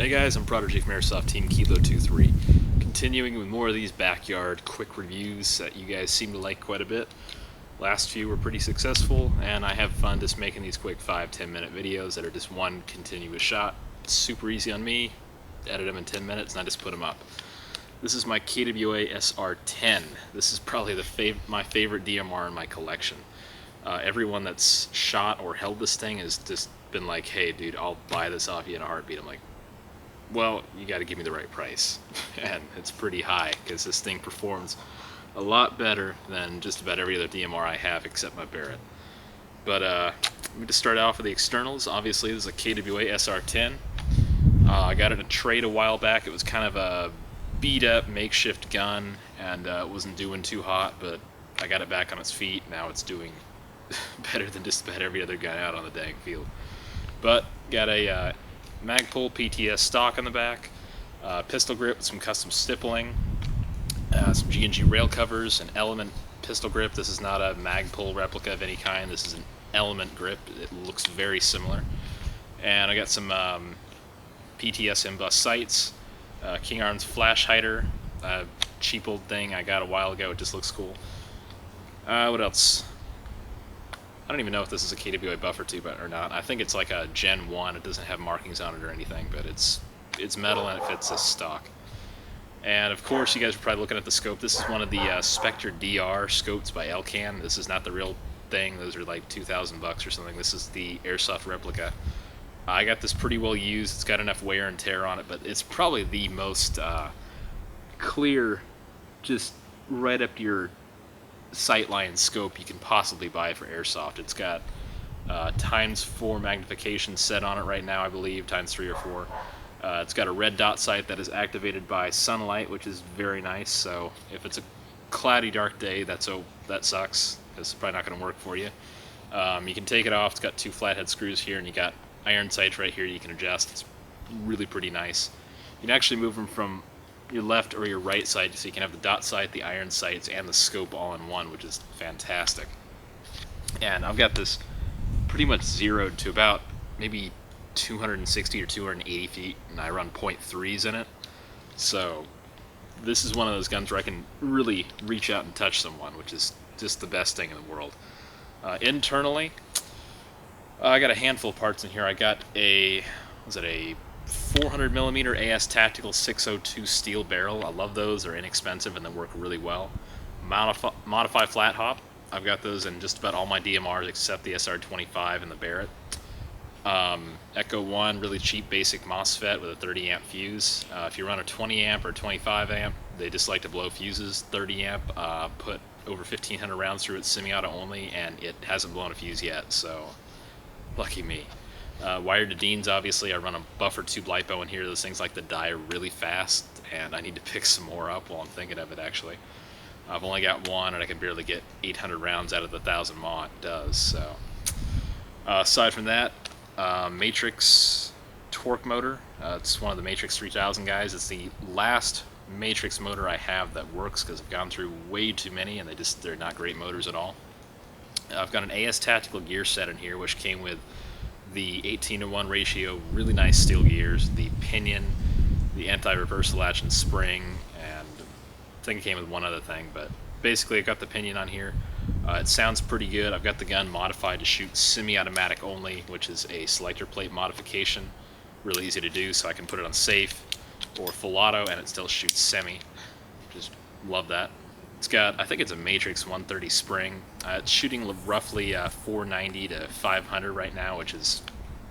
Hey guys, I'm Prodigy from ASTKilo23. Continuing with more of these backyard quick reviews that you guys seem to like quite a bit. Last few were pretty successful, and I have fun just making these quick 5-10 minute videos that are just one continuous shot. It's super easy on me, edit them in 10 minutes, and I just put them up. This is my KWA SR10. This is probably my favorite DMR in my collection. Everyone that's shot or held this thing has just been like, hey dude, I'll buy this off you in a heartbeat. I'm like, well, you got to give me the right price. And it's pretty high because this thing performs a lot better than just about every other DMR I have except my Barrett. But let me just start off with the externals. Obviously this is a KWA SR10. I got it in a trade a while back. It was kind of a beat up makeshift gun, and it wasn't doing too hot, but I got it back on its feet. Now it's doing better than just about every other gun out on the dang field. But got a Magpul PTS stock on the back, pistol grip with some custom stippling, some G&G rail covers, an Element pistol grip. This is not a Magpul replica of any kind. This is an Element grip. It looks very similar. And I got some PTS M-Bus sights, King Arms flash hider, cheap old thing I got a while ago. It just looks cool. What else? I don't even know if this is a KWA buffer tube or not. I think it's like a Gen 1. It doesn't have markings on it or anything, but it's metal and it fits this stock. And of course, you guys are probably looking at the scope. This is one of the Spectre DR scopes by Elcan. This is not the real thing. Those are like 2,000 bucks or something. This is the airsoft replica. I got this pretty well used. It's got enough wear and tear on it, but it's probably the most clear, just right up to your sightline scope you can possibly buy for airsoft. It's got ×4 magnification set on it right now, I believe, ×3 or 4. It's got a red dot sight that is activated by sunlight, which is very nice. So if it's a cloudy, dark day, that sucks. It's probably not going to work for you. You can take it off. It's got 2 flathead screws here, and you got iron sights right here you can adjust. It's really pretty nice. You can actually move them from your left or your right side, so you can have the dot sight, the iron sights, and the scope all in one, which is fantastic. And I've got this pretty much zeroed to about maybe 260 or 280 feet, and I run .3s in it. So this is one of those guns where I can really reach out and touch someone, which is just the best thing in the world. Internally, I got a handful of parts in here. I got a 400mm ASTKilo23 steel barrel. I love those. They're inexpensive and they work really well. Modify flat hop. I've got those in just about all my DMRs except the SR25 and the Barrett. Echo 1, really cheap basic MOSFET with a 30 amp fuse. If you run a 20 amp or 25 amp, they just like to blow fuses. 30 amp, put over 1,500 rounds through it, semi-auto only, and it hasn't blown a fuse yet, so lucky me. Wired to Deans, obviously. I run a buffer tube LiPo in here. Those things like to die really fast, and I need to pick some more up while I'm thinking of it, actually. I've only got one, and I can barely get 800 rounds out of the 1,000 mAh it does, so. Aside from that, Matrix torque motor. It's one of the Matrix 3000 guys. It's the last Matrix motor I have that works because I've gone through way too many, and they're not great motors at all. I've got an AS Tactical gear set in here, which came with the 18:1 ratio, really nice steel gears, the pinion, the anti-reversal latch and spring, and I think it came with one other thing, but basically I got the pinion on here. It sounds pretty good. I've got the gun modified to shoot semi-automatic only, which is a selector plate modification. Really easy to do, so I can put it on safe or full auto and it still shoots semi. Just love that. It's got, I think it's a Matrix 130 spring. It's shooting roughly 490 to 500 right now, which is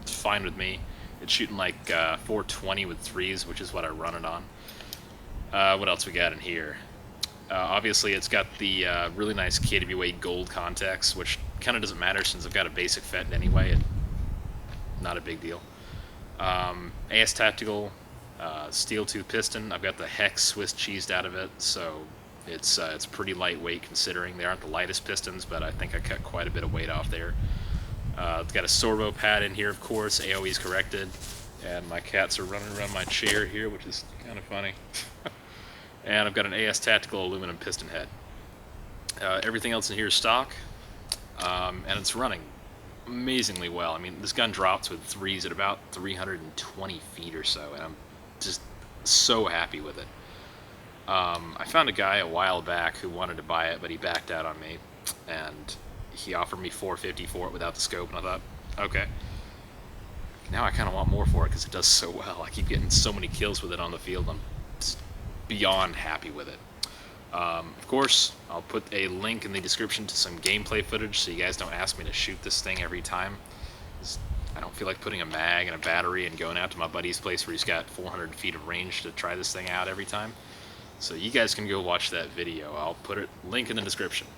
fine with me. It's shooting like 420 with 3s, which is what I run it on. What else we got in here? Obviously, it's got the really nice KWA gold contacts, which kind of doesn't matter since I've got a basic FET anyway. Not a big deal. AS Tactical steel tooth piston. I've got the hex Swiss cheesed out of it, so it's pretty lightweight considering they aren't the lightest pistons, but I think I cut quite a bit of weight off there. It's got a servo pad in here, of course. AOE's corrected, and my cats are running around my chair here, which is kind of funny. And I've got an AS Tactical aluminum piston head. Everything else in here is stock, and it's running amazingly well. I mean, this gun drops with threes at about 320 feet or so, and I'm just so happy with it. I found a guy a while back who wanted to buy it, but he backed out on me, and he offered me $450 for it without the scope, and I thought, okay. Now I kind of want more for it because it does so well. I keep getting so many kills with it on the field. I'm just beyond happy with it. Of course, I'll put a link in the description to some gameplay footage so you guys don't ask me to shoot this thing every time. I don't feel like putting a mag and a battery and going out to my buddy's place where he's got 400 feet of range to try this thing out every time. So you guys can go watch that video. I'll put a link in the description.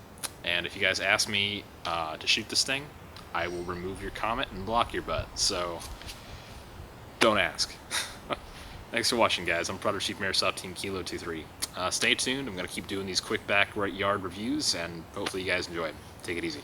And if you guys ask me to shoot this thing, I will remove your comment and block your butt. So don't ask. Thanks for watching, guys. I'm Product Chief Airsoft Team Kilo23. Stay tuned. I'm going to keep doing these quick backyard reviews, and hopefully you guys enjoy them. Take it easy.